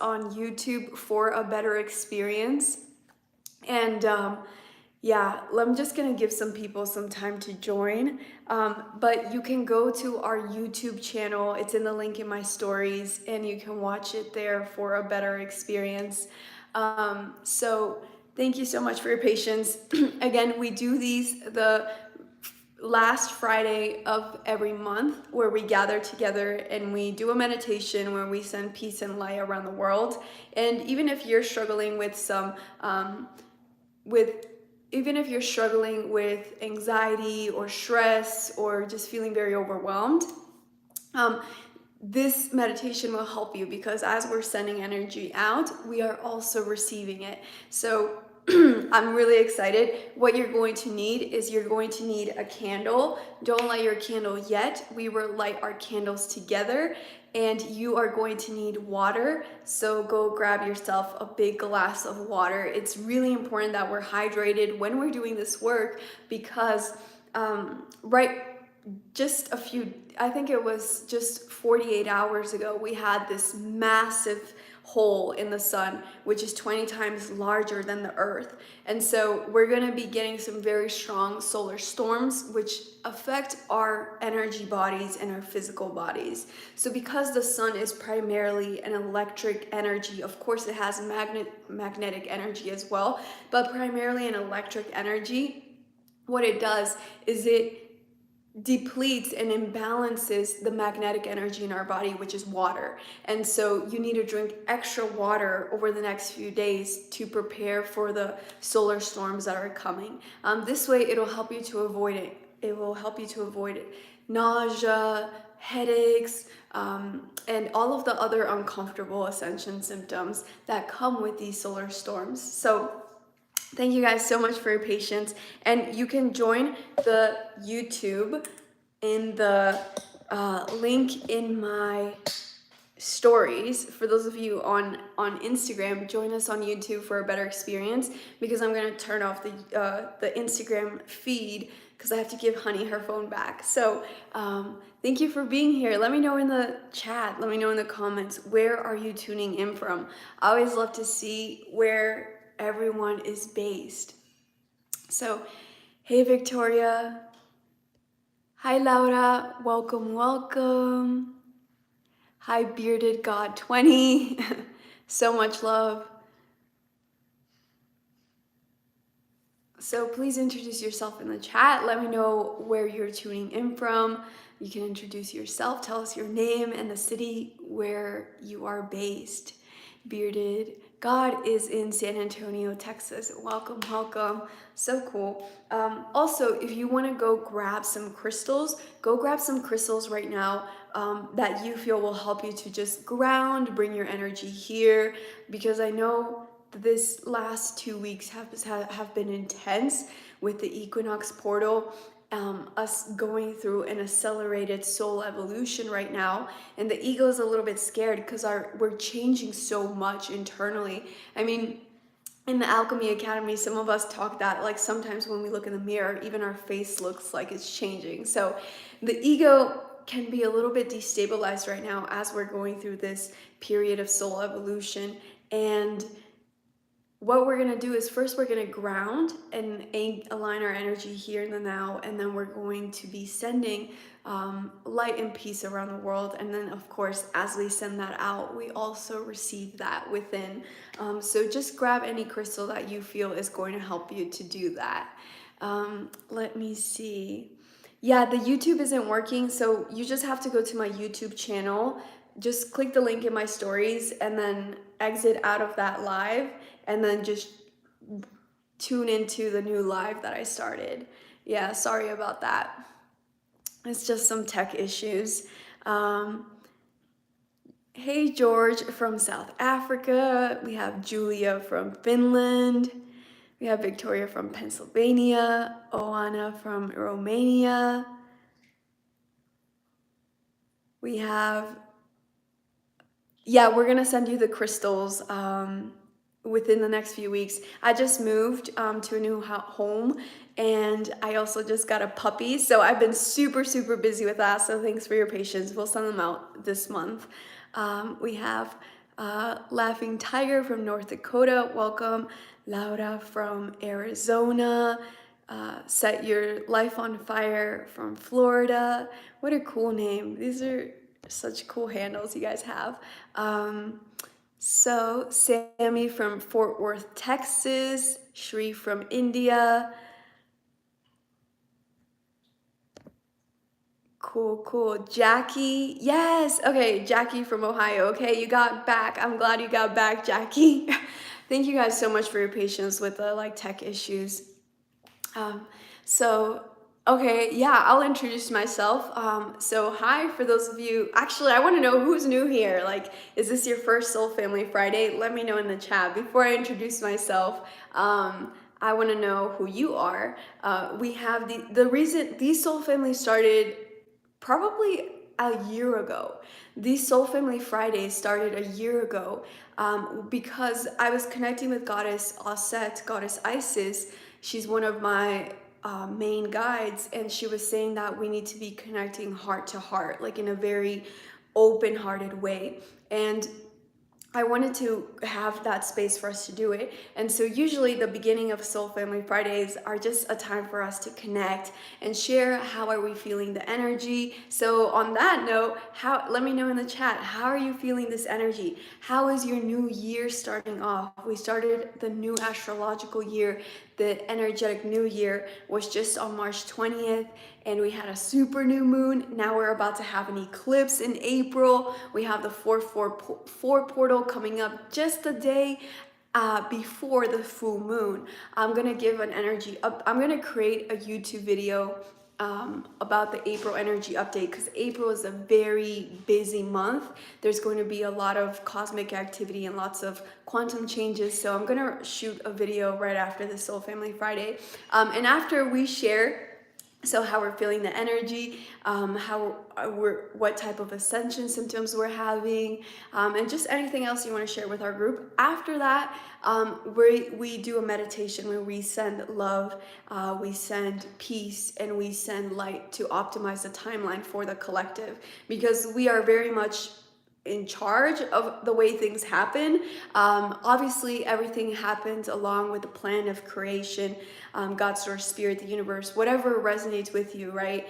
on YouTube for a better experience. And yeah, I'm just gonna give some people some time to join. But you can go to our YouTube channel. It's in the link in my stories, and you can watch it there for a better experience. So thank you so much for your patience. Again, we do these the last Friday of every month, where we gather together and we do a meditation where we send peace and light around the world. And even if you're struggling with with even if you're struggling with anxiety or stress or just feeling very overwhelmed, this meditation will help you, because as we're sending energy out, we are also receiving it. So I'm really excited. What you're going to need is you're going to need a candle. Don't light your candle yet. We will light our candles together. And you are going to need water. So go grab yourself a big glass of water. It's really important that we're hydrated when we're doing this work, because I think it was just 48 hours ago, we had this massive hole in the sun, which is 20 times larger than the Earth. And so we're going to be getting some very strong solar storms, which affect our energy bodies and our physical bodies. So because the sun is primarily an electric energy, of course it has magnetic energy as well, but primarily an electric energy, what it does is it depletes and imbalances the magnetic energy in our body, which is water. And so you need to drink extra water over the next few days to prepare for the solar storms that are coming. This way it'll help you to avoid it. It will help you to avoid it. Nausea, headaches, and all of the other uncomfortable ascension symptoms that come with these solar storms. So thank you guys so much for your patience. And you can join the YouTube in the link in my stories. For those of you on Instagram, join us on YouTube for a better experience, because I'm going to turn off the Instagram feed because I have to give Honey her phone back. So thank you for being here. Let me know in the chat, let me know in the comments, where are you tuning in from? I always love to see where everyone is based. So, hey Victoria. Hi Laura. Welcome, welcome. Hi Bearded God 20. So much love. So please introduce yourself in the chat. Let me know where you're tuning in from. You can introduce yourself, tell us your name and the city where you are based. Bearded God is in San Antonio, Texas. Welcome, welcome. So cool. Also, if you want to go grab some crystals, go grab some crystals right now that you feel will help you to just ground, bring your energy here, because I know this last 2 weeks have been intense with the equinox portal, us going through an accelerated soul evolution right now, and the ego is a little bit scared because we're changing so much internally. I mean, in the Alchemy Academy, some of us talk that like sometimes when we look in the mirror, even our face looks like it's changing. So the ego can be a little bit destabilized right now as we're going through this period of soul evolution. And what we're going to do is first we're going to ground and align our energy here in the now, and then we're going to be sending light and peace around the world. And then of course, as we send that out, we also receive that within. So just grab any crystal that you feel is going to help you to do that. Let me see. Yeah, the YouTube isn't working, so you just have to go to my YouTube channel. Just click the link in my stories and then exit out of that live, and then just tune into the new live that I started. Yeah, sorry about that. It's just some tech issues. Hey, George from South Africa. We have Julia from Finland. We have Victoria from Pennsylvania. Oana from Romania. We have, yeah, we're gonna send you the crystals within the next few weeks. I just moved to a new home, and I also just got a puppy, so I've been super busy with that. So thanks for your patience. We'll send them out this month. We have Laughing Tiger from North Dakota, welcome. Laura from Arizona. Set Your Life on Fire from Florida. What a cool name. These are such cool handles you guys have. So Sammy from Fort Worth, Texas. Shri from India. Cool. Jackie, yes. Okay, Jackie from Ohio. Okay, you got back. I'm glad you got back, Jackie. Thank you guys so much for your patience with the like tech issues. Um, so, okay, yeah, I'll introduce myself. So hi, for those of you, actually, I want to know who's new here. Like, is this your first Soul Family Friday? Let me know in the chat. Before I introduce myself, I want to know who you are. We have the reason these Soul Families started probably a year ago. These Soul Family Fridays started a year ago because I was connecting with Goddess Aset, Goddess Isis. She's one of my main guides, and she was saying that we need to be connecting heart to heart, like in a very open-hearted way. And I wanted to have that space for us to do it. And so usually the beginning of Soul Family Fridays are just a time for us to connect and share how are we feeling the energy. So on that note, let me know in the chat, how are you feeling this energy? How is your new year starting off? We started the new astrological year. The energetic new year was just on March 20th, and we had a super new moon. Now we're about to have an eclipse in April. We have the 444 portal coming up just the day before the full moon. I'm gonna give an energy up. I'm gonna create a YouTube video about the April energy update, because April is a very busy month. There's going to be a lot of cosmic activity and lots of quantum changes. So I'm gonna shoot a video right after the Soul Family Friday. And after we share how we're feeling the energy, what type of ascension symptoms we're having, and just anything else you want to share with our group. After that, we do a meditation where we send love, we send peace, and we send light to optimize the timeline for the collective, because we are very much in charge of the way things happen. Obviously, everything happens along with the plan of creation, God, source, spirit, the universe, whatever resonates with you, right?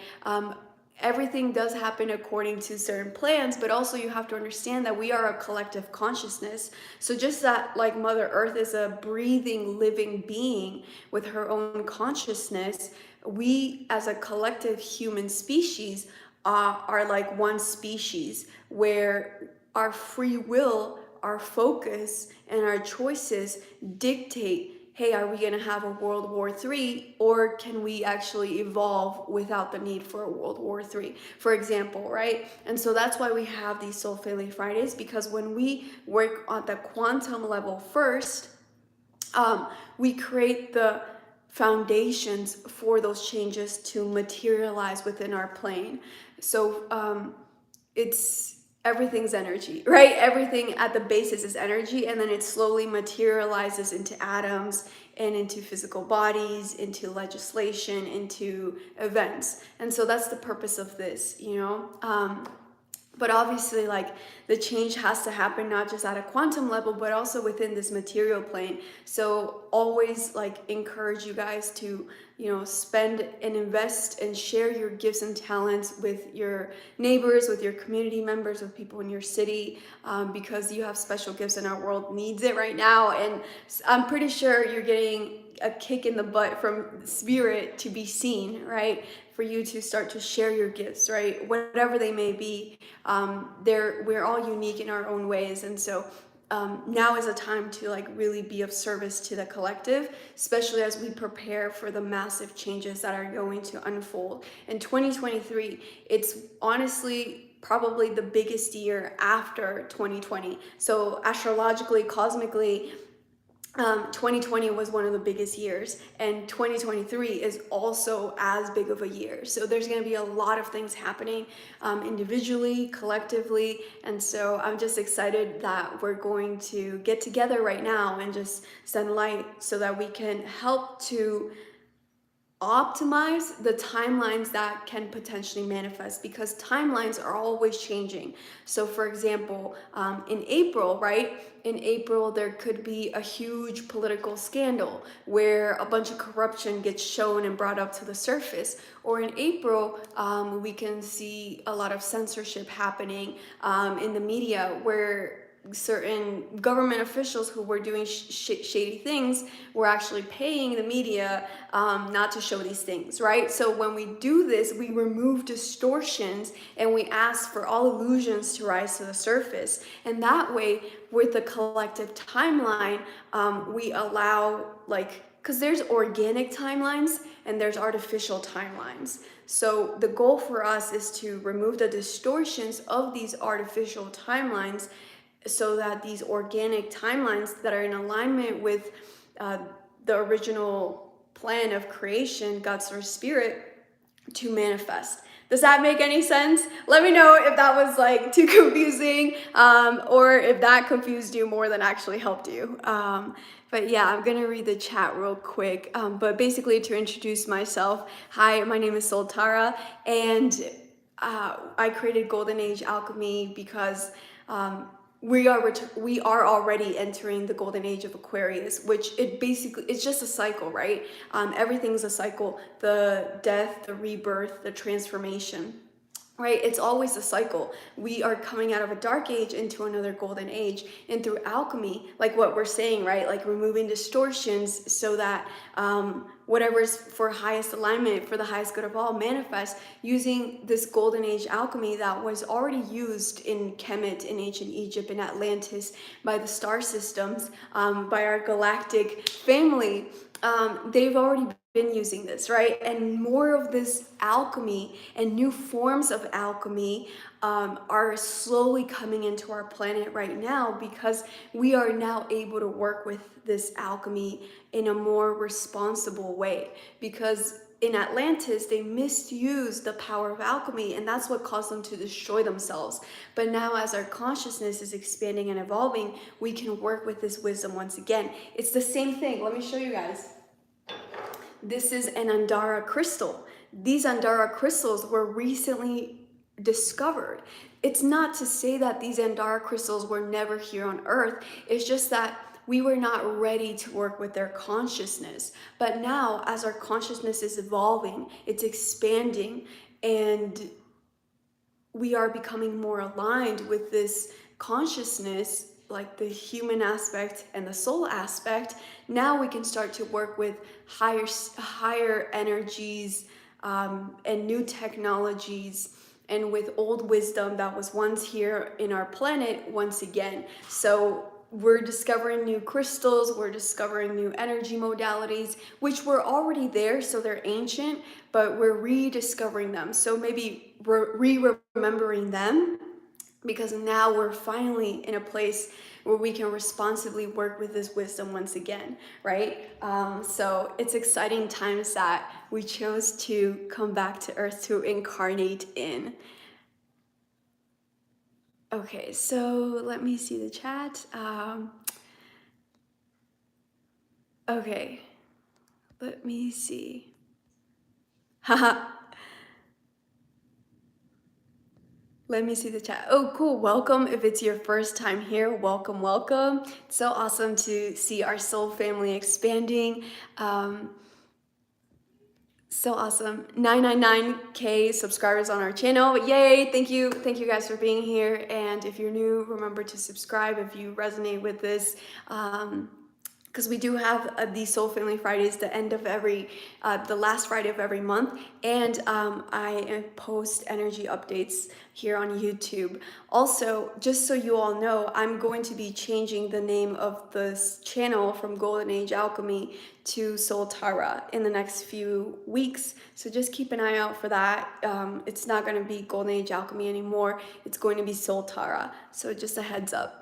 Everything does happen according to certain plans, but also you have to understand that we are a collective consciousness. So just that, like Mother Earth is a breathing, living being with her own consciousness, we as a collective human species are like one species, where our free will, our focus, and our choices dictate, hey, are we going to have a World War III, or can we actually evolve without the need for a World War III, for example, right? And so that's why we have these Soul Family Fridays, because when we work on the quantum level first, we create the foundations for those changes to materialize within our plane. So everything's energy, right? Everything at the basis is energy, and then it slowly materializes into atoms and into physical bodies, into legislation, into events. And so that's the purpose of this, but obviously, like, the change has to happen not just at a quantum level, but also within this material plane. So always, like, encourage you guys to, spend and invest and share your gifts and talents with your neighbors, with your community members, with people in your city, because you have special gifts and our world needs it right now. And I'm pretty sure you're getting a kick in the butt from spirit to be seen, right? For you to start to share your gifts, right? Whatever they may be. We're all unique in our own ways. And so now is a time to, like, really be of service to the collective, especially as we prepare for the massive changes that are going to unfold. In 2023, it's honestly probably the biggest year after 2020. So astrologically, cosmically, 2020 was one of the biggest years, and 2023 is also as big of a year. So there's going to be a lot of things happening individually, collectively, and so I'm just excited that we're going to get together right now and just send light so that we can help to optimize the timelines that can potentially manifest, because timelines are always changing. So for example, in April, right? In April, there could be a huge political scandal where a bunch of corruption gets shown and brought up to the surface. Or in April, we can see a lot of censorship happening in the media, where certain government officials who were doing shady things were actually paying the media not to show these things, right? So when we do this, we remove distortions and we ask for all illusions to rise to the surface. And that way, with the collective timeline, we allow, like, because there's organic timelines and there's artificial timelines. So the goal for us is to remove the distortions of these artificial timelines, so that these organic timelines that are in alignment with the original plan of creation, God's source spirit, to manifest. Does that make any sense? Let me know if that was like too confusing, or if that confused you more than actually helped you. But yeah, I'm gonna read the chat real quick. But basically, to introduce myself, hi, my name is Soltara, and I created Golden Age Alchemy because we are already entering the golden age of Aquarius, which it's just a cycle, right? Everything's a cycle: the death, the rebirth, the transformation, right? It's always a cycle. We are coming out of a dark age into another golden age, and through alchemy, like what we're saying, right? Like removing distortions so that whatever's for highest alignment, for the highest good of all, manifests, using this golden age alchemy that was already used in Kemet, in ancient Egypt, in Atlantis, by the star systems, by our galactic family. They've already been using this, right? And more of this alchemy and new forms of alchemy are slowly coming into our planet right now, because we are now able to work with this alchemy in a more responsible way. Because in Atlantis, they misused the power of alchemy, and that's what caused them to destroy themselves. But now, as our consciousness is expanding and evolving, we can work with this wisdom once again. It's the same thing. Let me show you guys. This is an Andara crystal. These Andara crystals were recently discovered. It's not to say that these Andara crystals were never here on Earth. It's just that we were not ready to work with their consciousness. But now, as our consciousness is evolving, it's expanding, and we are becoming more aligned with this consciousness, like the human aspect and the soul aspect. Now we can start to work with higher energies, and new technologies, and with old wisdom that was once here in our planet once again. So we're discovering new crystals, we're discovering new energy modalities, which were already there, so they're ancient, but we're rediscovering them. So maybe re-remembering them, because now we're finally in a place where we can responsibly work with this wisdom once again, right? So it's exciting times that we chose to come back to Earth to incarnate in. Okay, so let me see the chat. Okay, let me see. Haha. Let me see the chat. Oh, cool. Welcome. If it's your first time here, welcome, welcome. It's so awesome to see our soul family expanding. So awesome. 999K subscribers on our channel. Yay. Thank you. Thank you guys for being here. And if you're new, remember to subscribe if you resonate with this. Because we do have these Soul Family Fridays, the last Friday of every month, and I post energy updates here on YouTube. Also, just so you all know, I'm going to be changing the name of this channel from Golden Age Alchemy to Soltara in the next few weeks, so just keep an eye out for that. It's not going to be Golden Age Alchemy anymore, it's going to be Soltara, so just a heads up.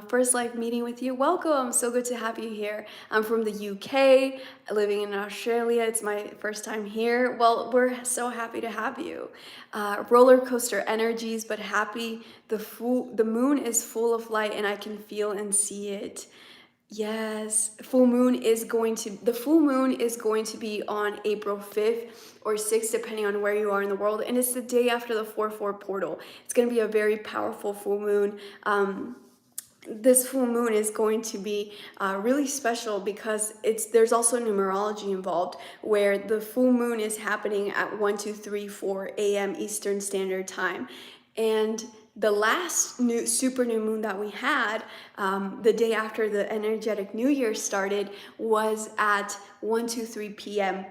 First live meeting with you. Welcome. So good to have you here. I'm from the UK, living in Australia. It's my first time here. Well, we're so happy to have you. Roller coaster energies, but happy. The moon is full of light and I can feel and see it. Yes, the full moon is going to be on April 5th or 6th, depending on where you are in the world. And it's the day after the 4/4 portal. It's going to be a very powerful full moon. This full moon is going to be really special because there's also numerology involved, where the full moon is happening at 1, 2, 3, 4 a.m. Eastern Standard Time. And the last super new moon that we had, the day after the energetic new year started, was at 1, 2, 3 p.m.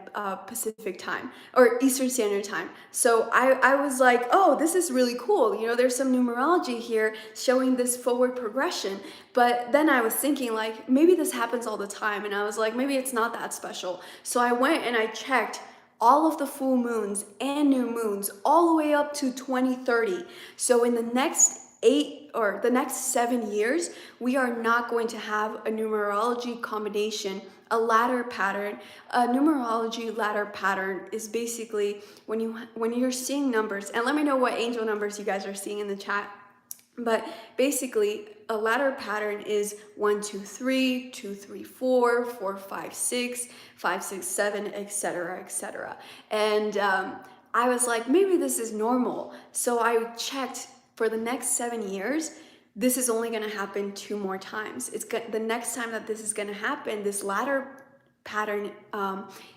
Pacific time or Eastern Standard Time. So I was like, oh, this is really cool. You know, there's some numerology here showing this forward progression. But then I was thinking, like, maybe this happens all the time. And I was like, maybe it's not that special. So I went and I checked all of the full moons and new moons all the way up to 2030. So in the next 7 years, we are not going to have a numerology combination, a ladder pattern. A numerology ladder pattern is basically when you're seeing numbers, and let me know what angel numbers you guys are seeing in the chat. But basically, a ladder pattern is 1, 2, 3, 2, 3, 4, 4, 5, 6, 5, 6, 7, etc., etc. And I was like, maybe this is normal. So I checked for the next 7 years. This is only going to happen 2 more times. The next time that this is going to happen, this ladder pattern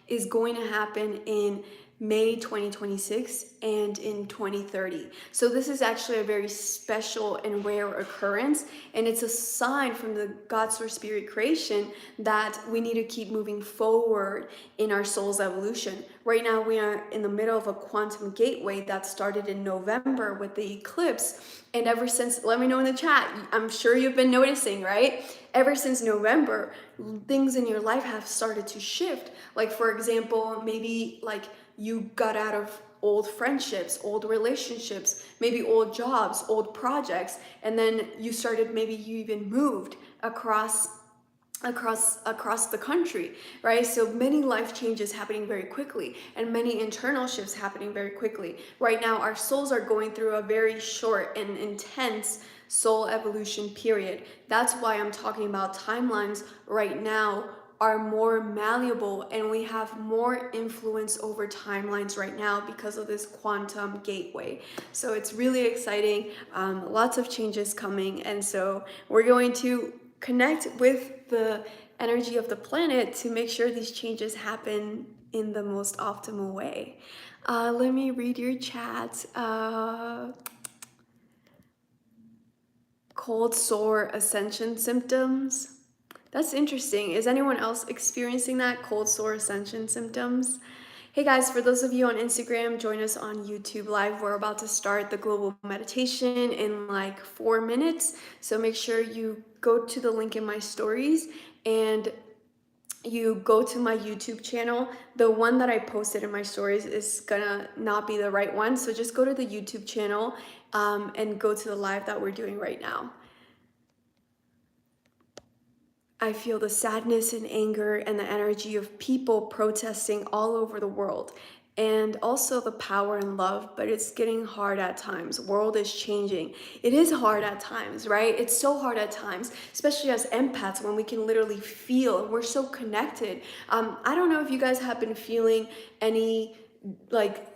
is going to happen in May 2026 and in 2030. So this is actually a very special and rare occurrence, and it's a sign from the God Source Spirit creation that we need to keep moving forward in our soul's evolution. Right now we are in the middle of a quantum gateway that started in November with the eclipse, and ever since, let me know in the chat, I'm sure you've been noticing, right? Ever since November, things in your life have started to shift. Like, for example, maybe like you got out of old friendships, old relationships, maybe old jobs, old projects, and then maybe you even moved across the country, right? So many life changes happening very quickly, and many internal shifts happening very quickly. Right now, our souls are going through a very short and intense soul evolution period. That's why I'm talking about timelines right now are more malleable, and we have more influence over timelines right now because of this quantum gateway. So it's really exciting. Lots of changes coming, and so we're going to connect with the energy of the planet to make sure these changes happen in the most optimal way. Let me read your chat. Cold sore ascension symptoms. That's interesting. Is anyone else experiencing that? Cold sore ascension symptoms? Hey guys, for those of you on Instagram, join us on YouTube Live. We're about to start the global meditation in like 4 minutes. So make sure you go to the link in my stories and you go to my YouTube channel. The one that I posted in my stories is gonna not be the right one. So just go to the YouTube channel and go to the live that we're doing right now. I feel the sadness and anger and the energy of people protesting all over the world, and also the power and love, but it's getting hard at times. World is changing. It is hard at times, right? It's so hard at times, especially as empaths, when we can literally feel and we're so connected. I don't know if you guys have been feeling any like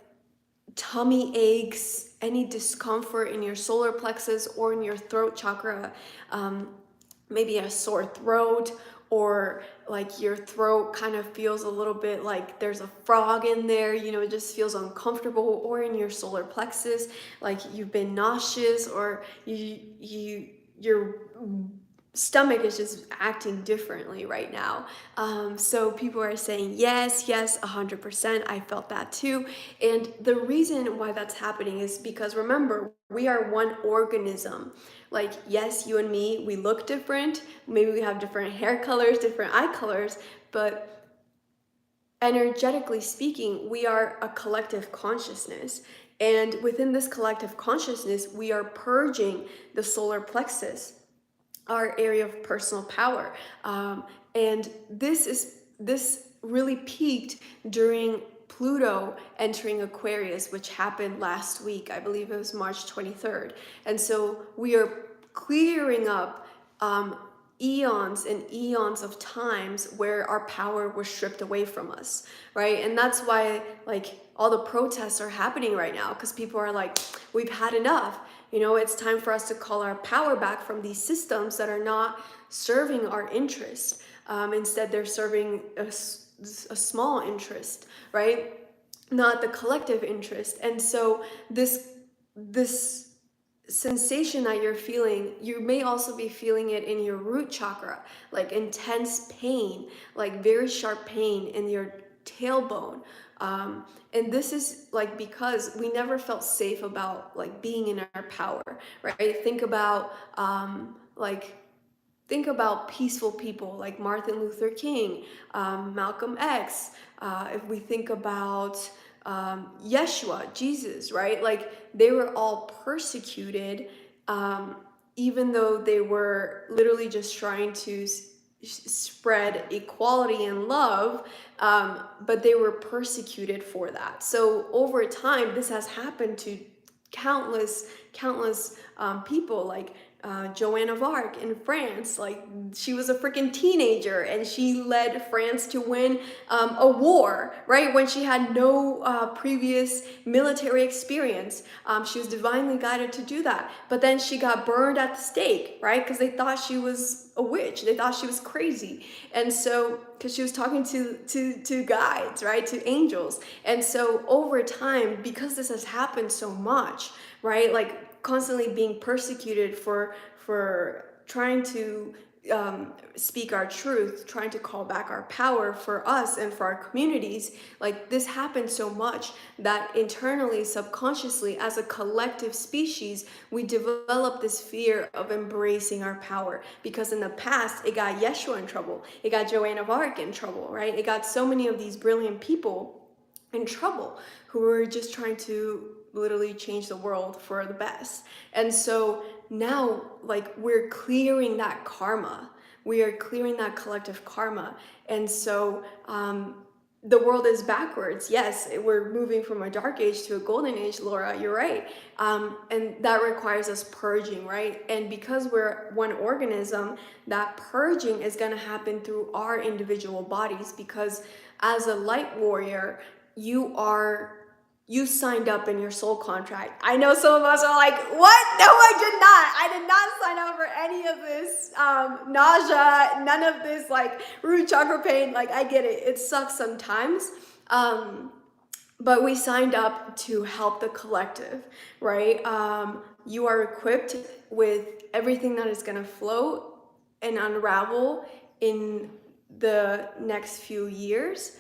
tummy aches, any discomfort in your solar plexus or in your throat chakra, maybe a sore throat, or like your throat kind of feels a little bit like there's a frog in there, you know, it just feels uncomfortable, or in your solar plexus, like you've been nauseous, or your stomach is just acting differently right now. So people are saying, yes, 100%. I felt that too. And the reason why that's happening is because, remember, we are one organism. Like, yes, you and me, we look different. Maybe we have different hair colors, different eye colors, but energetically speaking, we are a collective consciousness. And within this collective consciousness, we are purging the solar plexus, our area of personal power. And this really peaked during Pluto entering Aquarius, which happened last week. I believe it was March 23rd. And so we are clearing up eons and eons of times where our power was stripped away from us, right? And that's why like all the protests are happening right now, because people are like, we've had enough. You know, it's time for us to call our power back from these systems that are not serving our interest. Instead, they're serving a small interest, right? Not the collective interest. And so this sensation that you're feeling, you may also be feeling it in your root chakra, like intense pain, like very sharp pain in your tailbone. And this is like because we never felt safe about like being in our power, right? Think about peaceful people like Martin Luther King, Malcolm X. If we think about Yeshua, Jesus, right? Like they were all persecuted, even though they were literally just trying to spread equality and love, but they were persecuted for that. So over time, this has happened to countless people, like Joan of Arc in France. Like she was a freaking teenager and she led France to win a war, right? When she had no previous military experience. She was divinely guided to do that. But then she got burned at the stake, right? Because they thought she was a witch. They thought she was crazy. And so, because she was talking to guides, right? To angels. And so over time, because this has happened so much, right? Like constantly being persecuted for trying to speak our truth, trying to call back our power for us and for our communities. Like this happened so much that internally, subconsciously, as a collective species, we develop this fear of embracing our power, because in the past it got Yeshua in trouble, it got Joan of Arc in trouble, right? It got so many of these brilliant people in trouble who were just trying to literally change the world for the best. And so now, like, we're clearing that karma. We are clearing that collective karma. And so the world is backwards. Yes, we're moving from a dark age to a golden age, Laura, you're right. And that requires us purging, right? And because we're one organism, that purging is going to happen through our individual bodies, because as a light warrior, you signed up in your soul contract. I know some of us are like, what? No, I did not. I did not sign up for any of this nausea, none of this like root chakra pain. Like, I get it. It sucks sometimes. But we signed up to help the collective, right? You are equipped with everything that is going to float and unravel in the next few years.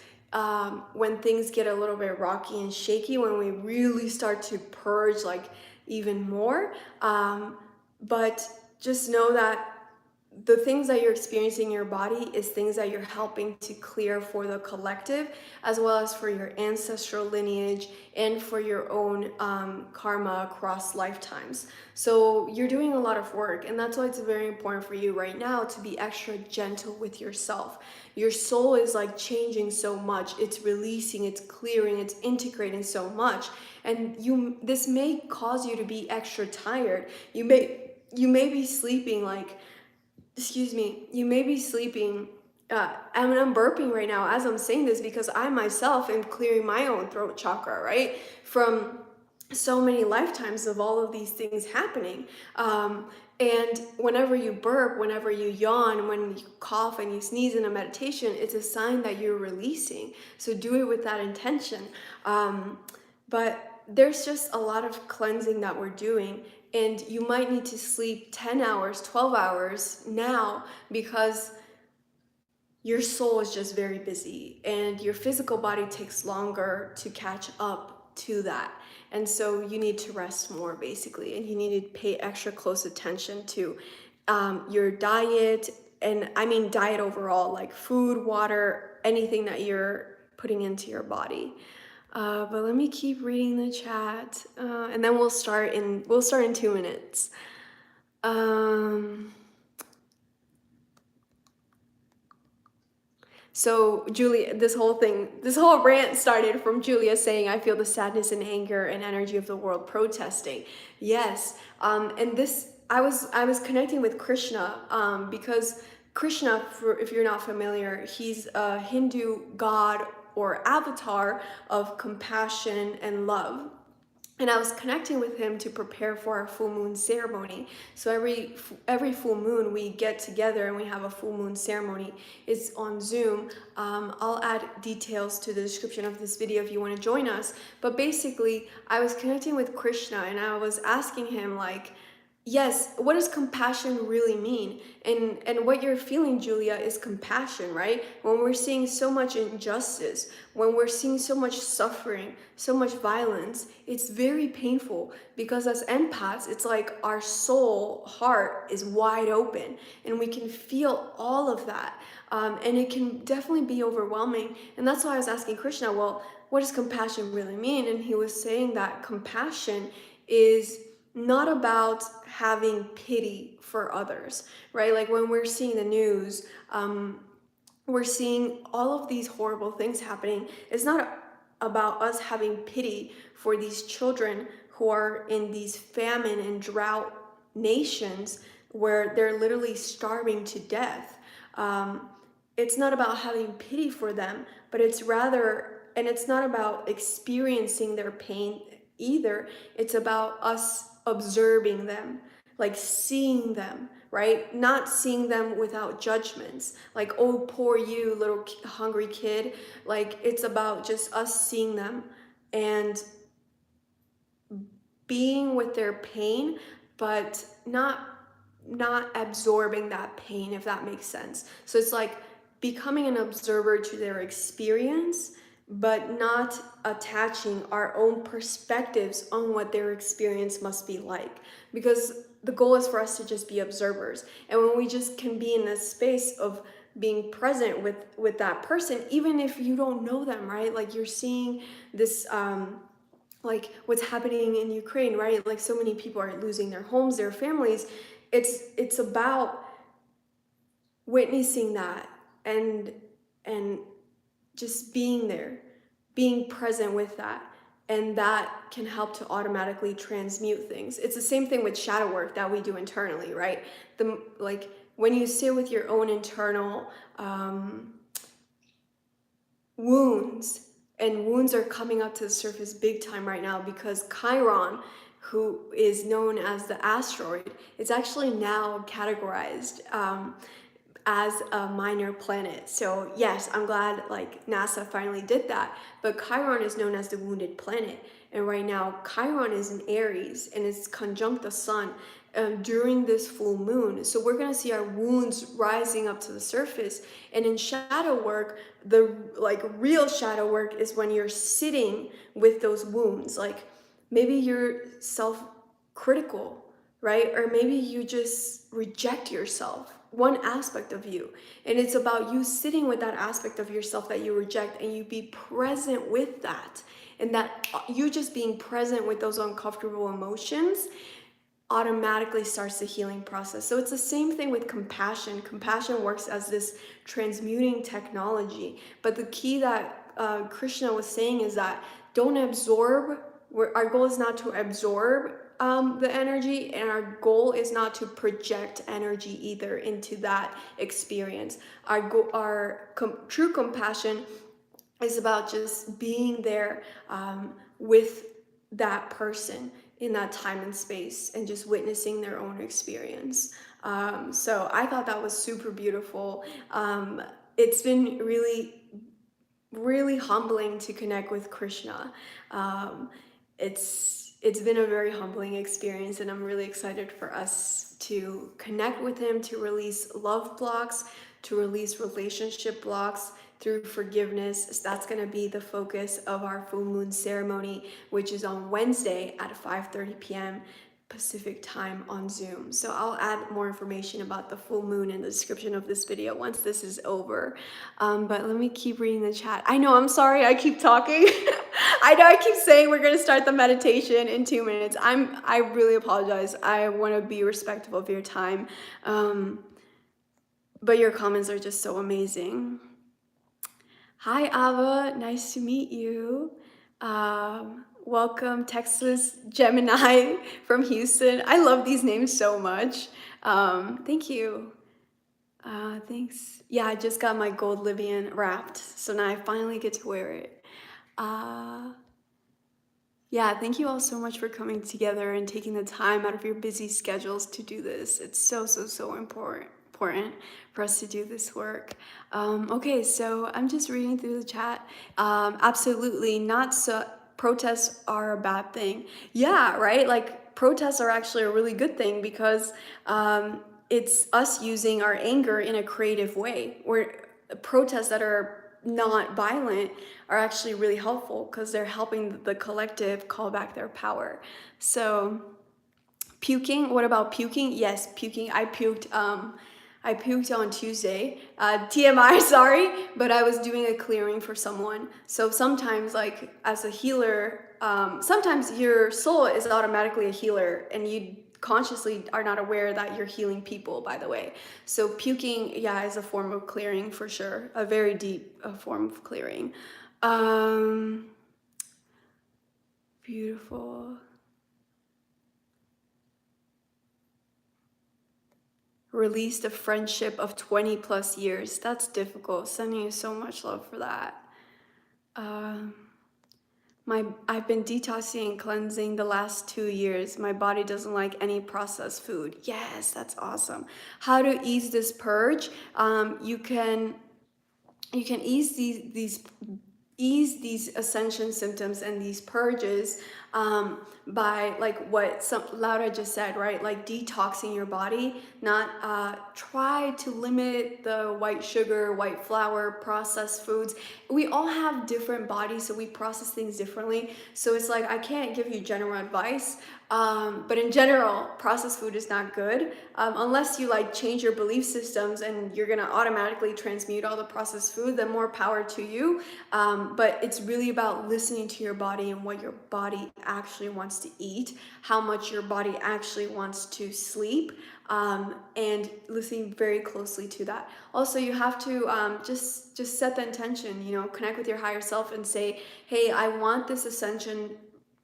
When things get a little bit rocky and shaky, when we really start to purge like even more. But just know that the things that you're experiencing in your body is things that you're helping to clear for the collective, as well as for your ancestral lineage and for your own karma across lifetimes. So you're doing a lot of work, and that's why it's very important for you right now to be extra gentle with yourself. Your soul is like changing so much. It's releasing, it's clearing, it's integrating so much. And this may cause you to be extra tired. You may be sleeping like, you may be sleeping. I'm burping right now as I'm saying this, because I myself am clearing my own throat chakra, right? From so many lifetimes of all of these things happening. And whenever you burp, whenever you yawn, when you cough and you sneeze in a meditation, it's a sign that you're releasing. So do it with that intention. But there's just a lot of cleansing that we're doing. And you might need to sleep 10 hours, 12 hours now, because your soul is just very busy and your physical body takes longer to catch up to that. And so you need to rest more, basically, and you need to pay extra close attention to your diet. And I mean diet overall, like food, water, anything that you're putting into your body. But let me keep reading the chat, and then we'll start in 2 minutes. So Julia, this whole rant started from Julia saying, "I feel the sadness and anger and energy of the world protesting." Yes, and this I was connecting with Krishna, because Krishna, for, if you're not familiar, he's a Hindu god or avatar of compassion and love. And I was connecting with him to prepare for our full moon ceremony. So every full moon we get together and we have a full moon ceremony. It's on Zoom. I'll add details to the description of this video if you want to join us. But basically, I was connecting with Krishna and I was asking him, like, yes, what does compassion really mean? And what you're feeling, Julia, is compassion, right? When we're seeing so much injustice, when we're seeing so much suffering, so much violence, it's very painful, because as empaths, it's like our soul heart is wide open and we can feel all of that. And it can definitely be overwhelming. And that's why I was asking Krishna, well, what does compassion really mean? And he was saying that compassion is not about having pity for others, right? Like when we're seeing the news, we're seeing all of these horrible things happening. It's not about us having pity for these children who are in these famine and drought nations where they're literally starving to death. It's not about having pity for them, but it's rather, and it's not about experiencing their pain either. It's about us observing them, like seeing them, right? Not seeing them without judgments, like, oh, poor you, little hungry kid. Like, it's about just us seeing them and being with their pain, but not absorbing that pain, if that makes sense. So it's like becoming an observer to their experience, but not attaching our own perspectives on what their experience must be like. Because the goal is for us to just be observers. And when we just can be in a space of being present with that person, even if you don't know them, right? Like you're seeing this like what's happening in Ukraine, right? Like so many people are losing their homes, their families. It's about witnessing that and and just being there, being present with that. And that can help to automatically transmute things. It's the same thing with shadow work that we do internally, right? The like when you sit with your own internal wounds, and wounds are coming up to the surface big time right now because Chiron, who is known as the asteroid, is actually now categorized as a minor planet. So yes, I'm glad like NASA finally did that. But Chiron is known as the wounded planet. And right now, Chiron is in Aries and it's conjunct the sun during this full moon. So we're going to see our wounds rising up to the surface. And in shadow work, the like real shadow work is when you're sitting with those wounds. Like maybe you're self-critical, right? Or maybe you just reject yourself, one aspect of you. And it's about you sitting with that aspect of yourself that you reject and you be present with that. And that you just being present with those uncomfortable emotions automatically starts the healing process. So it's the same thing with compassion. Compassion works as this transmuting technology. But the key that Krishna was saying is that don't absorb. Our goal is not to absorb the energy, and our goal is not to project energy either into that experience. Our true compassion is about just being there with that person in that time and space and just witnessing their own experience. So I thought that was super beautiful. It's been really, really humbling to connect with Krishna. It's been a very humbling experience, and I'm really excited for us to connect with him, to release love blocks, to release relationship blocks through forgiveness. That's going to be the focus of our full moon ceremony, which is on Wednesday at 5:30 p.m. Pacific time on Zoom. So I'll add more information about the full moon in the description of this video once this is over. But let me keep reading the chat. I know, I'm sorry, I keep talking. I know I keep saying we're gonna start the meditation in 2 minutes. I really apologize. I wanna be respectful of your time. But your comments are just so amazing. Hi, Ava, nice to meet you. welcome, Texas Gemini from Houston. I love these names so much. Thank you. Thanks. Yeah, I just got my gold Libyan wrapped, so now I finally get to wear it. Uh, yeah, thank you all so much for coming together and taking the time out of your busy schedules to do this. It's so important for us to do this work. Okay, so I'm just reading through the chat. Absolutely not so protests are a bad thing. Yeah, right? Like protests are actually a really good thing because it's us using our anger in a creative way. Where protests that are not violent are actually really helpful because they're helping the collective call back their power. So puking, what about puking? Yes, puking. I puked on Tuesday. TMI, sorry, but I was doing a clearing for someone. So sometimes, like as a healer, sometimes your soul is automatically a healer, and you consciously are not aware that you're healing people, by the way. So puking, yeah, is a form of clearing for sure, a very deep form of clearing. Beautiful. Released a friendship of 20 plus years. That's difficult. Sending you so much love for that. I've been detoxing and cleansing the last 2 years. My body doesn't like any processed food. Yes, that's awesome. How to ease this purge? You can ease these ascension symptoms and these purges by like what Laura just said, right? Like detoxing your body, not try to limit the white sugar, white flour, processed foods. We all have different bodies, so we process things differently. So it's like I can't give you general advice. But in general, processed food is not good unless you like change your belief systems and you're gonna automatically transmute all the processed food. Then more power to you. But it's really about listening to your body and what your body actually wants to eat, how much your body actually wants to sleep, and listening very closely to that. Also, you have to just set the intention. Connect with your higher self and say, "Hey, I want this ascension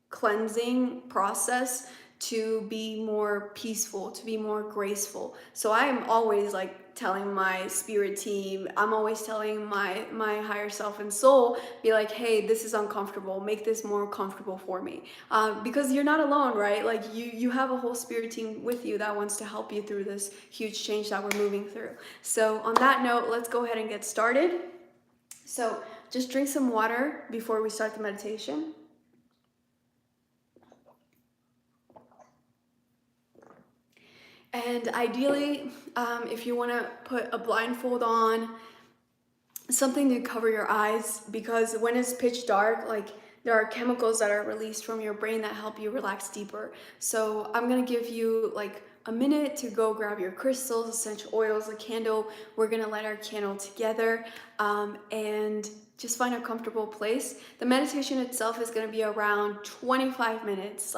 cleansing process to be more peaceful, to be more graceful." So I am always like telling my spirit team, I'm always telling my higher self and soul, be like, hey, this is uncomfortable, make this more comfortable for me, because you're not alone, right? Like you have a whole spirit team with you that wants to help you through this huge change that we're moving through. So on that note, let's go ahead and get started. So just drink some water before we start the meditation. And ideally, if you want to put a blindfold on, something to cover your eyes, because when it's pitch dark, like there are chemicals that are released from your brain that help you relax deeper. So I'm gonna give you like a minute to go grab your crystals, essential oils, a candle. We're gonna light our candle together and just find a comfortable place. The meditation itself is gonna be around 25 minutes,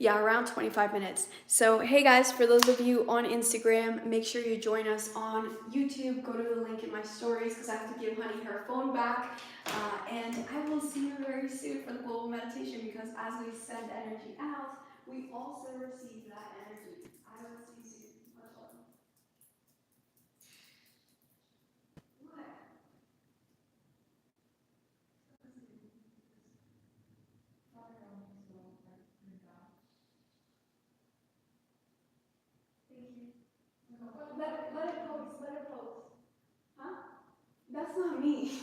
around 25 minutes. So hey guys, for those of you on Instagram, make sure you join us on YouTube. Go to the link in my stories because I have to give Honey her phone back. And I will see you very soon for the global meditation, because as we send energy out, we also receive that energy. I will see you soon. Much love. Thank you. Let it pose. Let it pose. Huh? That's not me.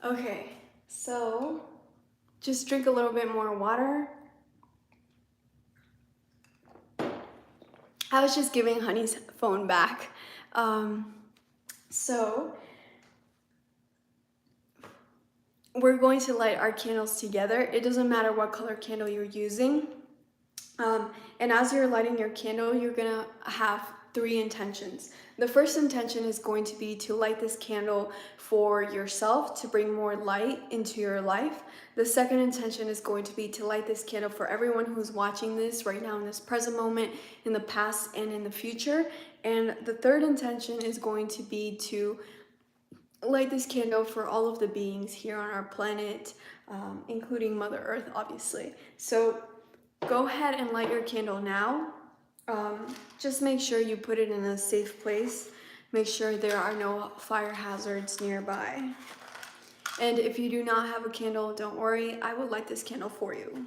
Okay, so just drink a little bit more water. I was just giving Honey's phone back. So we're going to light our candles together. It doesn't matter what color candle you're using. And as you're lighting your candle, you're gonna have 3 intentions. The first intention is going to be to light this candle for yourself, to bring more light into your life. The second intention is going to be to light this candle for everyone who's watching this right now in this present moment, in the past, and in the future. And the third intention is going to be to light this candle for all of the beings here on our planet, including Mother Earth, obviously. So go ahead and light your candle now. Just make sure you put it in a safe place. Make sure there are no fire hazards nearby. And if you do not have a candle, don't worry, I will light this candle for you.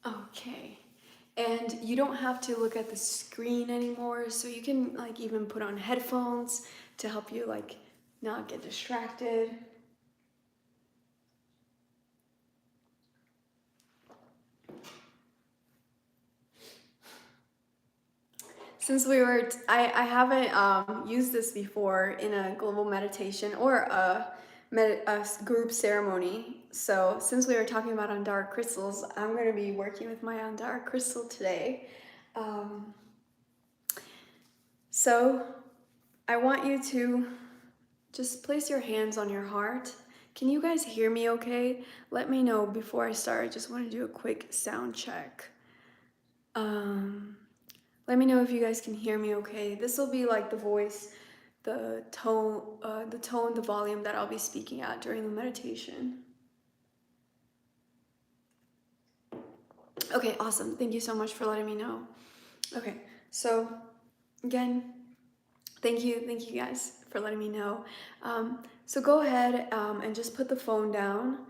Okay. And you don't have to look at the screen anymore, so you can like even put on headphones to help you like not get distracted. Since I haven't used this before in a global meditation or a group ceremony. So since we were talking about Andara crystals, I'm going to be working with my Andara crystal today. So I want you to just place your hands on your heart. Can you guys hear me okay? Let me know before I start. I just want to do a quick sound check. Let me know if you guys can hear me okay. This will be like the voice, the tone, the volume that I'll be speaking at during the meditation. Okay, awesome. Thank you so much for letting me know. Okay, so again, thank you guys for letting me know. So go ahead and just put the phone down.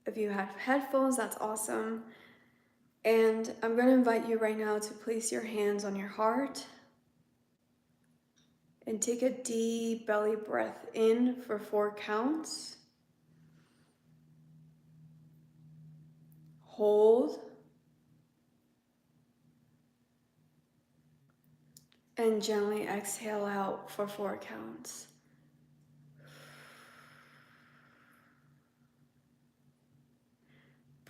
If you have headphones, that's awesome. And I'm going to invite you right now to place your hands on your heart and take a deep belly breath in for 4 counts. Hold. And gently exhale out for 4 counts.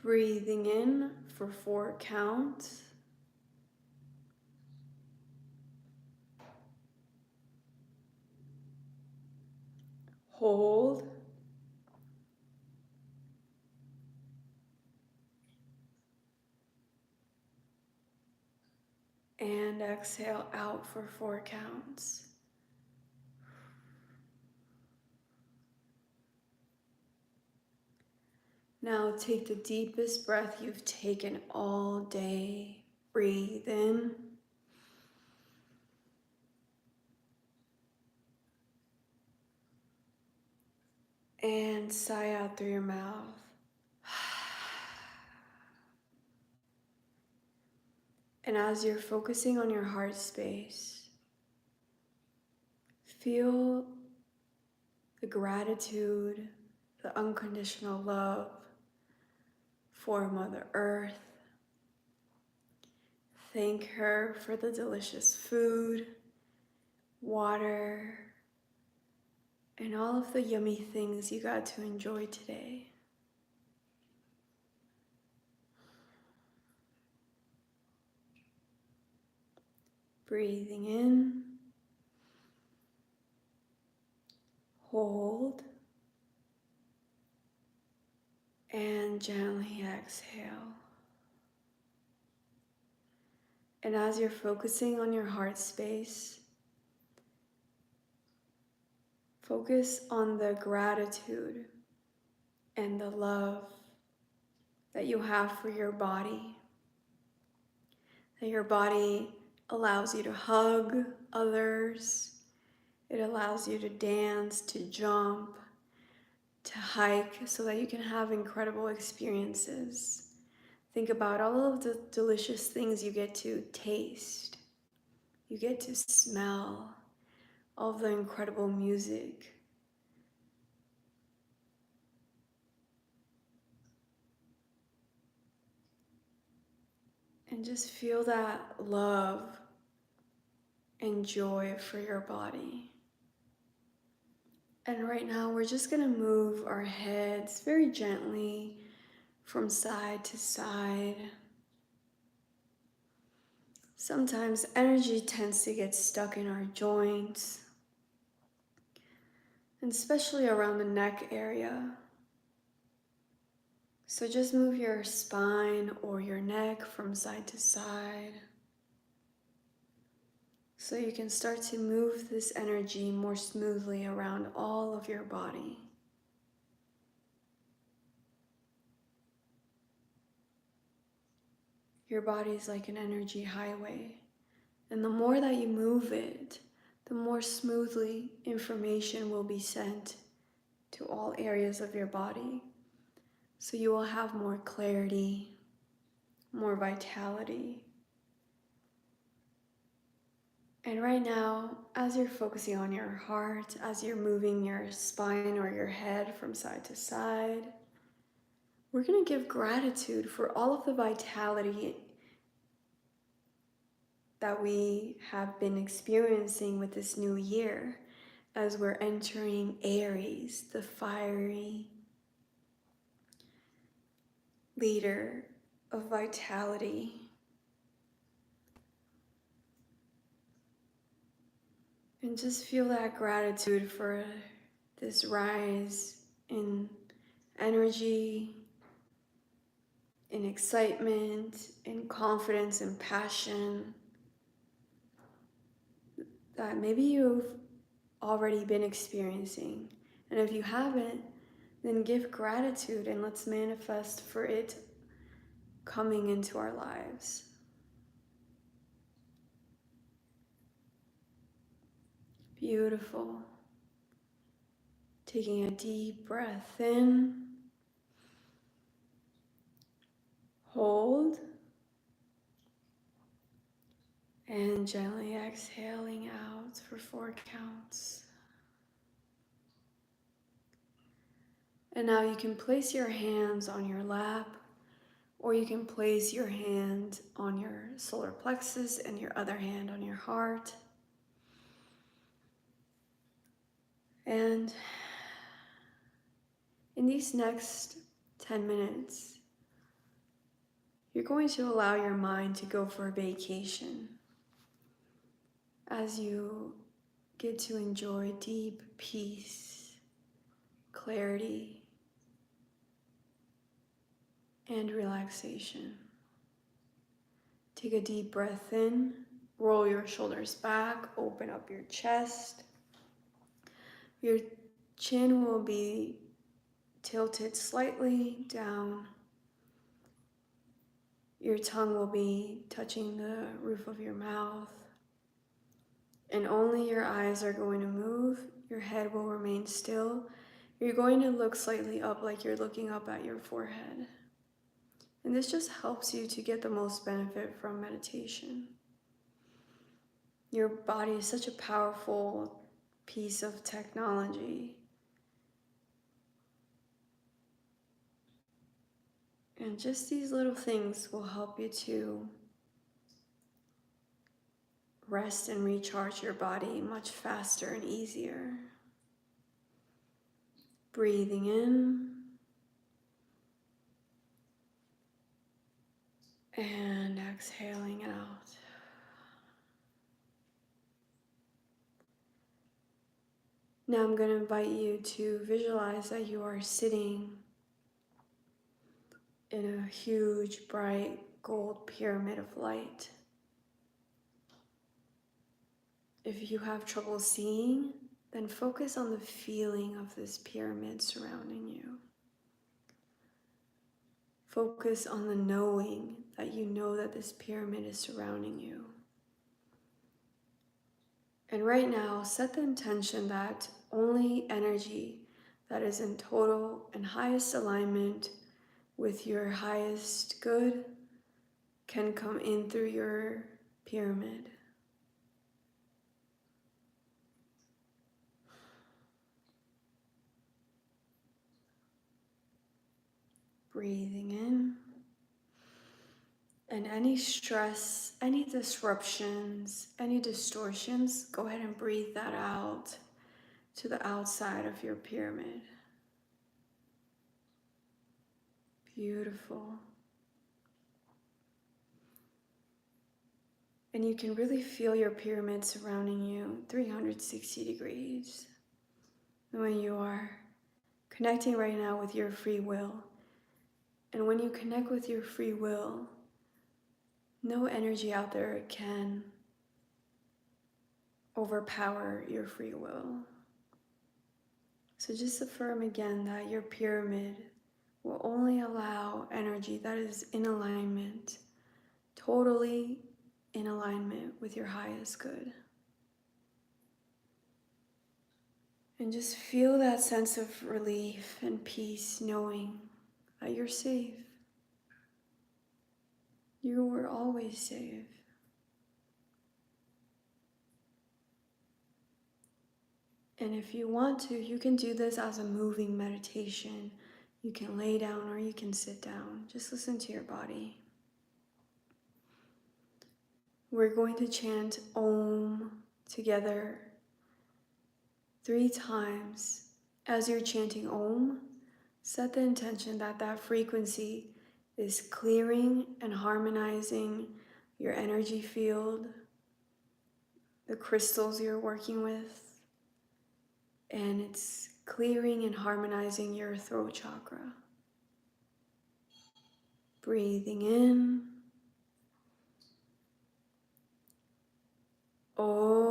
Breathing in for 4 counts. Hold. And exhale out for 4 counts. Now take the deepest breath you've taken all day. Breathe in. And sigh out through your mouth. And as you're focusing on your heart space, feel the gratitude, the unconditional love for Mother Earth. Thank her for the delicious food, water, and all of the yummy things you got to enjoy today. Breathing in, hold, and gently exhale. And as you're focusing on your heart space, focus on the gratitude and the love that you have for your body. That your body allows you to hug others. It allows you to dance, to jump, to hike, so that you can have incredible experiences. Think about all of the delicious things you get to taste. You get to smell all of the incredible music. And just feel that love and joy for your body. And right now we're just gonna move our heads very gently from side to side. Sometimes energy tends to get stuck in our joints. and especially around the neck area. So just move your spine or your neck from side to side so you can start to move this energy more smoothly around all of your body. Your body is like an energy highway, and the more that you move it, the more smoothly information will be sent to all areas of your body. So you will have more clarity, more vitality. And right now, as you're focusing on your heart, as you're moving your spine or your head from side to side, we're going to give gratitude for all of the vitality that we have been experiencing with this new year as we're entering Aries, the fiery leader of vitality. And just feel that gratitude for this rise in energy, in excitement, in confidence and passion that maybe you've already been experiencing. And if you haven't, then give gratitude and let's manifest for it coming into our lives. Beautiful. Taking a deep breath in, hold, and gently exhaling out for 4 counts. And now you can place your hands on your lap, or you can place your hand on your solar plexus and your other hand on your heart. And in these next 10 minutes, you're going to allow your mind to go for a vacation as you get to enjoy deep peace, clarity, and relaxation. Take a deep breath in, roll your shoulders back, open up your chest. Your chin will be tilted slightly down. Your tongue will be touching the roof of your mouth. And only your eyes are going to move. Your head will remain still. You're going to look slightly up like you're looking up at your forehead. And this just helps you to get the most benefit from meditation. Your body is such a powerful piece of technology. And just these little things will help you to rest and recharge your body much faster and easier. Breathing in and exhaling out. Now I'm going to invite you to visualize that you are sitting in a huge, bright, gold pyramid of light. If you have trouble seeing, then focus on the feeling of this pyramid surrounding you. Focus on the knowing that you know that this pyramid is surrounding you. And right now, set the intention that only energy that is in total and highest alignment with your highest good can come in through your pyramid. Breathing in. And any stress, any disruptions, any distortions, go ahead and breathe that out to the outside of your pyramid. Beautiful. And you can really feel your pyramid surrounding you 360 degrees. when you are connecting right now with your free will. And when you connect with your free will, no energy out there can overpower your free will. So just affirm again that your pyramid will only allow energy that is in alignment, totally in alignment with your highest good. And just feel that sense of relief and peace, knowing that you're safe. You were always safe. And if you want to, you can do this as a moving meditation. You can lay down or you can sit down. Just listen to your body. We're going to chant Om together 3 times. As you're chanting Om, set the intention that that frequency is clearing and harmonizing your energy field, the crystals you're working with, and it's clearing and harmonizing your throat chakra. Breathing in. Om.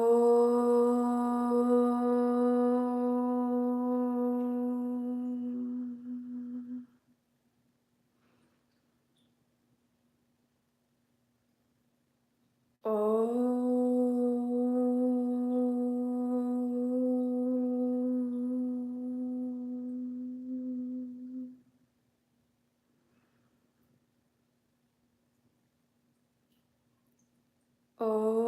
Om. Om.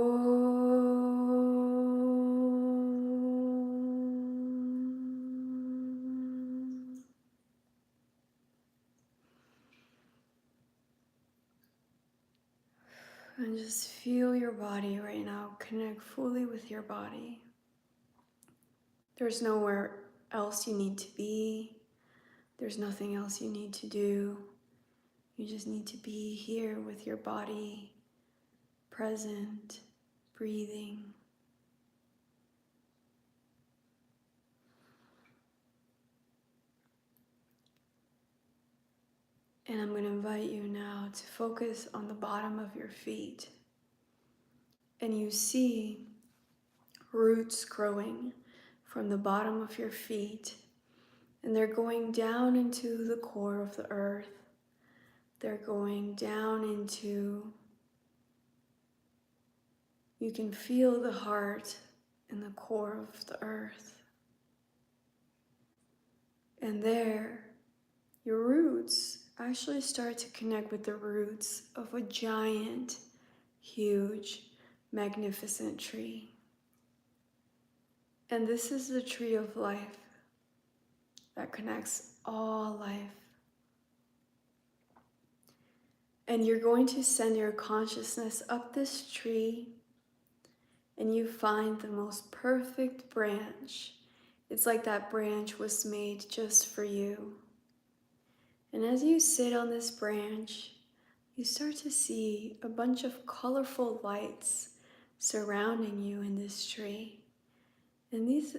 And just feel your body right now. Connect fully with your body. There's nowhere else you need to be. There's nothing else you need to do. You just need to be here with your body, present, breathing. And I'm going to invite you now to focus on the bottom of your feet. And you see roots growing from the bottom of your feet. And they're going down into the core of the earth. They're going down into, you can feel the heart in the core of the earth. And there, your roots actually start to connect with the roots of a giant, huge, magnificent tree. And this is the tree of life that connects all life. And you're going to send your consciousness up this tree, and you find the most perfect branch. It's like that branch was made just for you. And as you sit on this branch, you start to see a bunch of colorful lights surrounding you in this tree. And these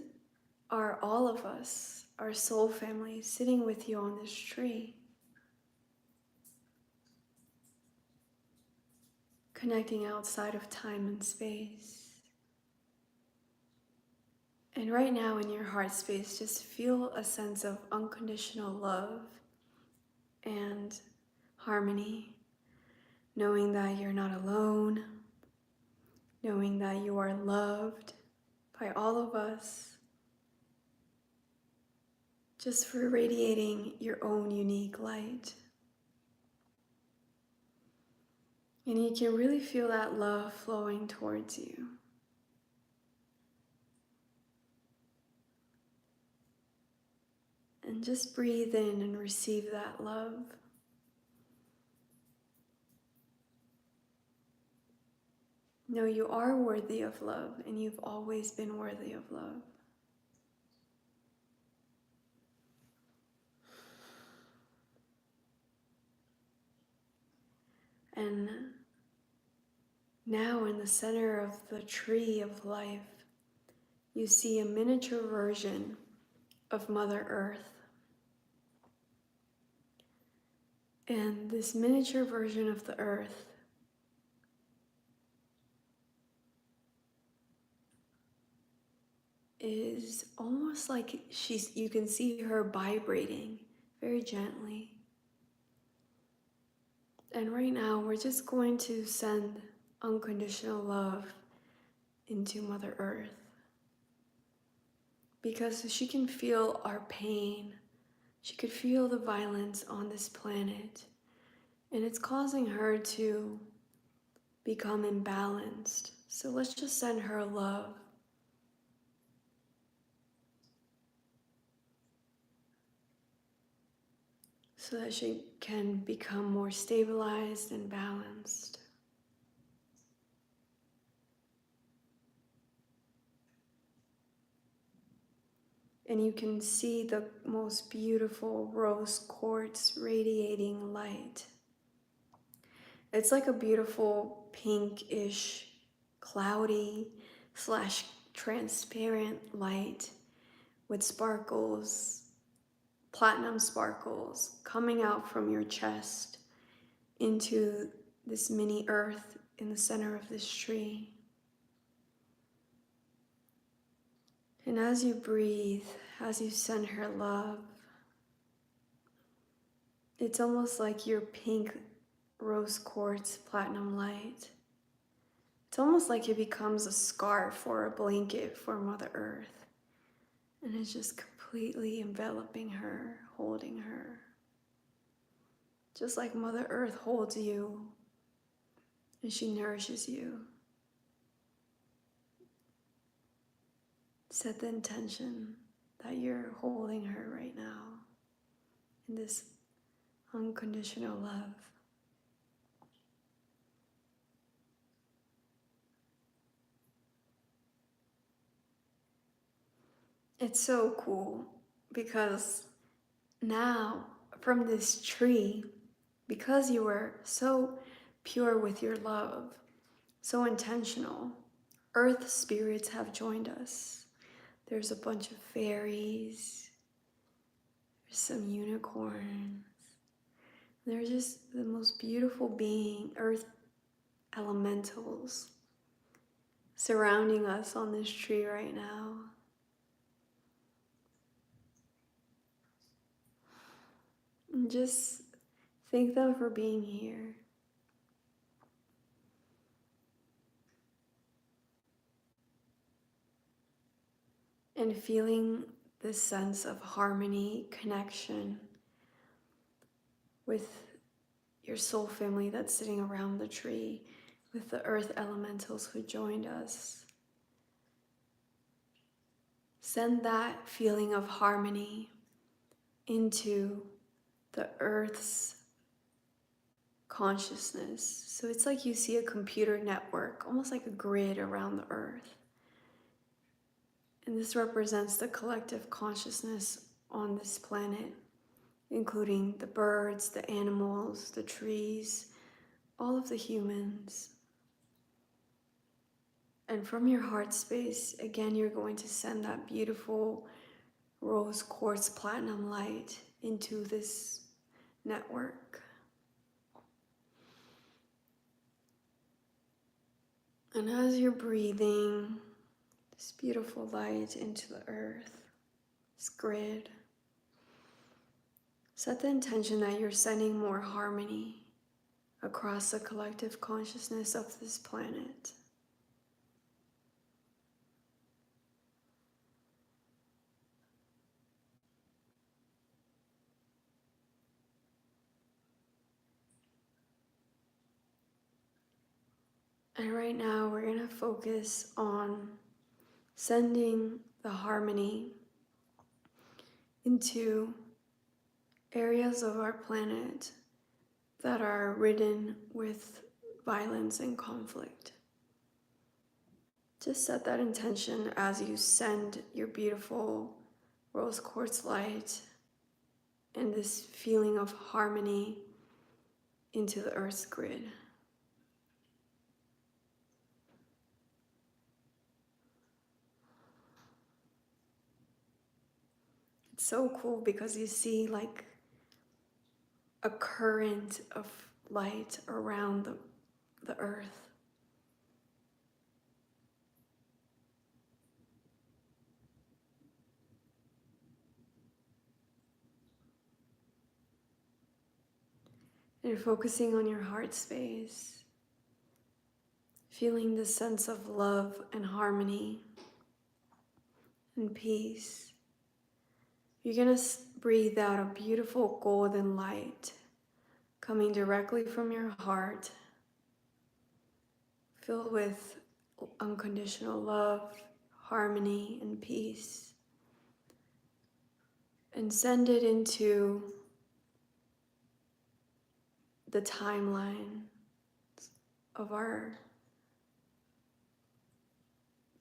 are all of us, our soul family, sitting with you on this tree, connecting outside of time and space. And right now in your heart space, just feel a sense of unconditional love and harmony, knowing that you're not alone, knowing that you are loved by all of us, just for radiating your own unique light. And you can really feel that love flowing towards you. And just breathe in and receive that love. Know you are worthy of love, and you've always been worthy of love. And now in the center of the tree of life, you see a miniature version of Mother Earth. And this miniature version of the Earth is almost like you can see her vibrating very gently. And right now we're just going to send unconditional love into Mother Earth, because she can feel our pain. She could feel the violence on this planet, and it's causing her to become imbalanced. So let's just send her love. So that she can become more stabilized and balanced. And you can see the most beautiful rose quartz radiating light. It's like a beautiful pinkish, cloudy / transparent light with sparkles, platinum sparkles coming out from your chest into this mini earth in the center of this tree. And as you breathe, as you send her love, it's almost like your pink rose quartz platinum light. It's almost like it becomes a scarf or a blanket for Mother Earth. And it's just completely enveloping her, holding her. Just like Mother Earth holds you and she nourishes you. Set the intention that you're holding her right now in this unconditional love. It's so cool because now from this tree, because you were so pure with your love, so intentional, earth spirits have joined us. There's a bunch of fairies, there's some unicorns. They're just the most beautiful being, earth elementals surrounding us on this tree right now. And just thank them for being here. And feeling this sense of harmony, connection with your soul family that's sitting around the tree, with the earth elementals who joined us. Send that feeling of harmony into the earth's consciousness. So it's like you see a computer network, almost like a grid around the earth. And this represents the collective consciousness on this planet, including the birds, the animals, the trees, all of the humans. And from your heart space, again, you're going to send that beautiful rose quartz platinum light into this network. And as you're breathing this beautiful light into the earth, this grid, set the intention that you're sending more harmony across the collective consciousness of this planet. And right now we're going to focus on sending the harmony into areas of our planet that are ridden with violence and conflict. Just set that intention as you send your beautiful rose quartz light and this feeling of harmony into the earth's grid. so cool because you see like a current of light around the earth. And you're focusing on your heart space, feeling the sense of love and harmony and peace. You're going to breathe out a beautiful golden light coming directly from your heart, filled with unconditional love, harmony, and peace. And send it into the timeline of our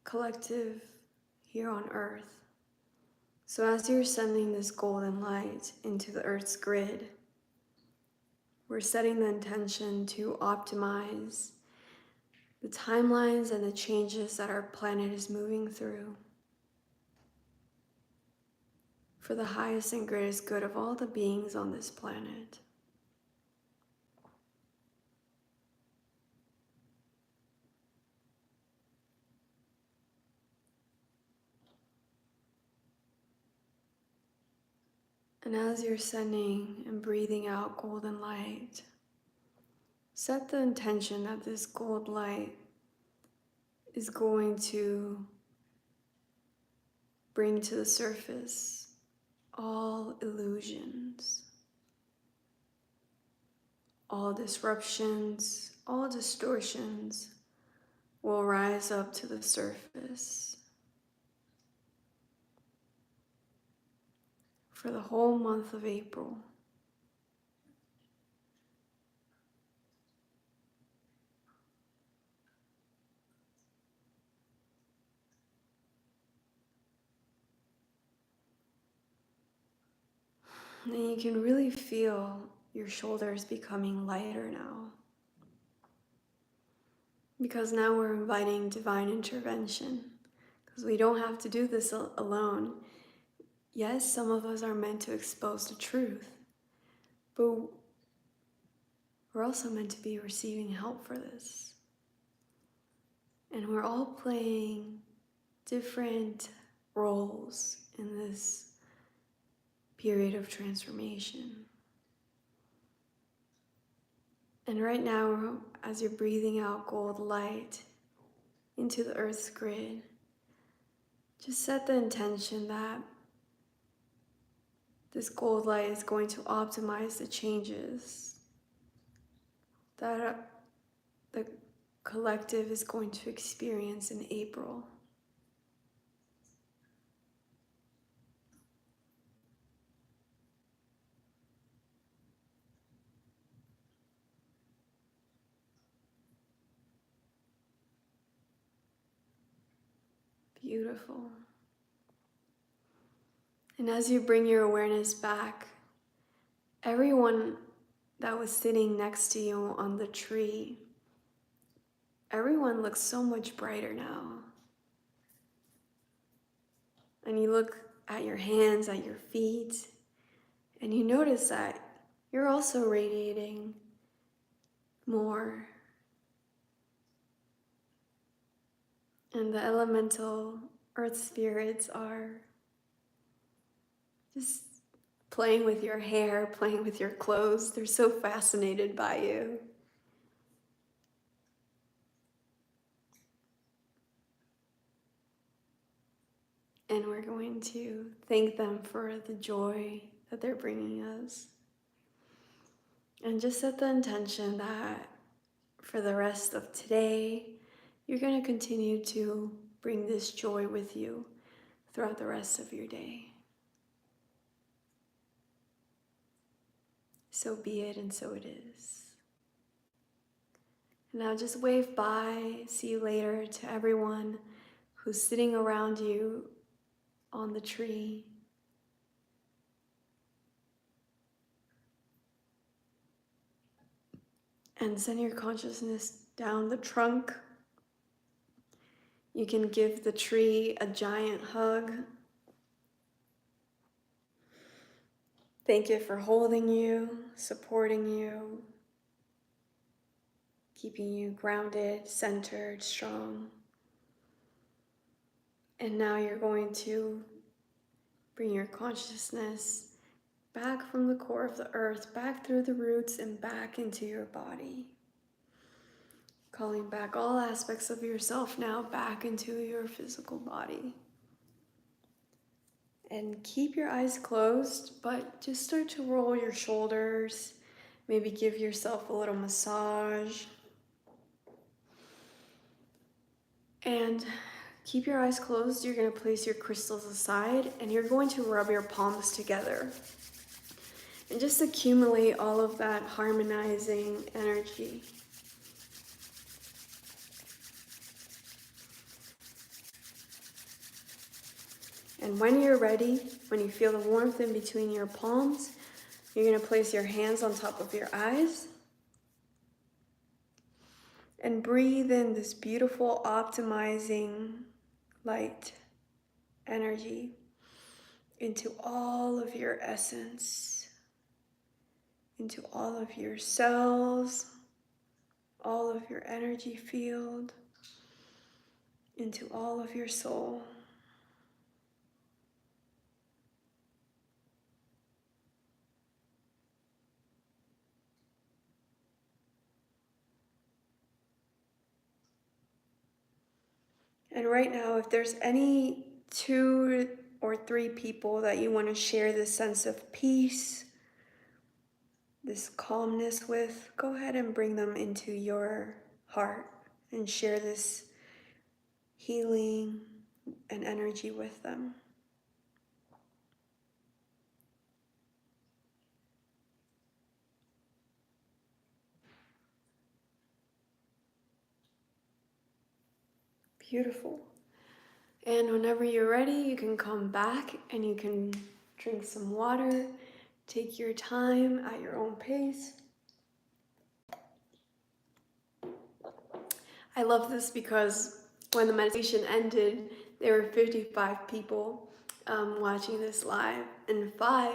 collective here on Earth. So as you're sending this golden light into the Earth's grid, we're setting the intention to optimize the timelines and the changes that our planet is moving through for the highest and greatest good of all the beings on this planet. And as you're sending and breathing out golden light, set the intention that this gold light is going to bring to the surface all illusions, all disruptions, all distortions will rise up to the surface. For the whole month of April. And you can really feel your shoulders becoming lighter now. Because now we're inviting divine intervention. Because we don't have to do this alone. Yes, some of us are meant to expose the truth. But we're also meant to be receiving help for this. And we're all playing different roles in this period of transformation. And right now, as you're breathing out gold light into the Earth's grid, just set the intention that this gold light is going to optimize the changes that the collective is going to experience in April. Beautiful. And as you bring your awareness back, everyone that was sitting next to you on the tree, everyone looks so much brighter now. And you look at your hands, at your feet, and you notice that you're also radiating more. And the elemental earth spirits are just playing with your hair, playing with your clothes. They're so fascinated by you. And we're going to thank them for the joy that they're bringing us. And just set the intention that for the rest of today, you're going to continue to bring this joy with you throughout the rest of your day. So be it, and so it is. Now just wave bye, see you later to everyone who's sitting around you on the tree. And send your consciousness down the trunk. You can give the tree a giant hug. Thank it for holding you, supporting you, keeping you grounded, centered, strong. And now you're going to bring your consciousness back from the core of the earth, back through the roots and back into your body. Calling back all aspects of yourself now back into your physical body. And keep your eyes closed, but just start to roll your shoulders. Maybe give yourself a little massage. And keep your eyes closed. You're going to place your crystals aside and you're going to rub your palms together. And just accumulate all of that harmonizing energy. And when you're ready, when you feel the warmth in between your palms, you're going to place your hands on top of your eyes. And breathe in this beautiful, optimizing light energy into all of your essence, into all of your cells, all of your energy field, into all of your soul. And right now, if there's any 2 or 3 people that you want to share this sense of peace, this calmness with, go ahead and bring them into your heart and share this healing and energy with them. Beautiful. And whenever you're ready, you can come back and you can drink some water. Take your time at your own pace. I love this because when the meditation ended, there were 55 people watching this live, and 5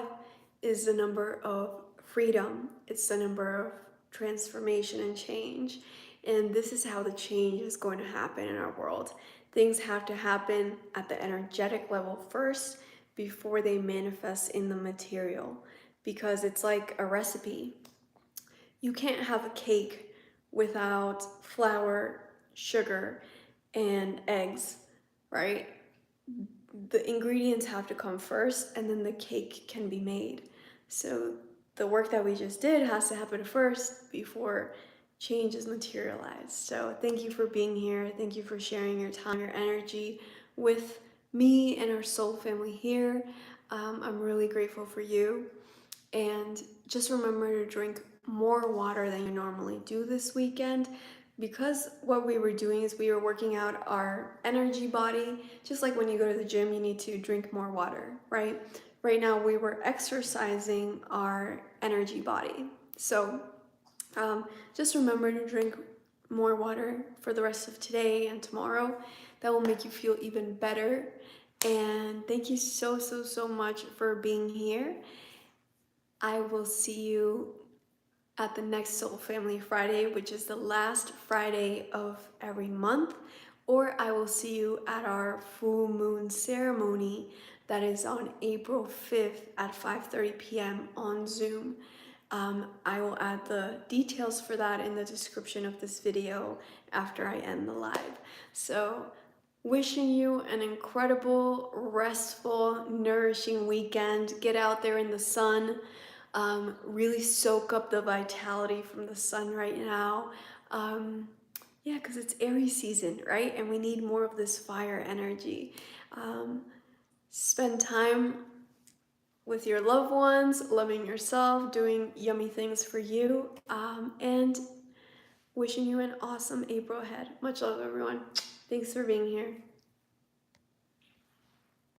is the number of freedom. It's the number of transformation and change. And this is how the change is going to happen in our world. Things have to happen at the energetic level first before they manifest in the material, because it's like a recipe. You can't have a cake without flour, sugar, and eggs, right? The ingredients have to come first and then the cake can be made. So the work that we just did has to happen first before change is materialized. So thank you for being here. Thank you for sharing your time, your energy with me and our soul family here. I'm really grateful for you. And just remember to drink more water than you normally do this weekend, because what we were doing is we were working out our energy body. Just like when you go to the gym, you need to drink more water, right? Right now we were exercising our energy body. So just remember to drink more water for the rest of today and tomorrow. That will make you feel even better. And thank you so, so, so much for being here. I will see you at the next Soul Family Friday, which is the last Friday of every month, or I will see you at our full moon ceremony that is on April 5th at 5:30 p.m. on Zoom. I will add the details for that in the description of this video after I end the live. So wishing you an incredible, restful, nourishing weekend. Get out there in the sun. Really soak up the vitality from the sun right now. Yeah, because it's Aries season, right? And we need more of this fire energy. Spend time with your loved ones, loving yourself, doing yummy things for you, and wishing you an awesome April ahead. Much love, everyone. Thanks for being here.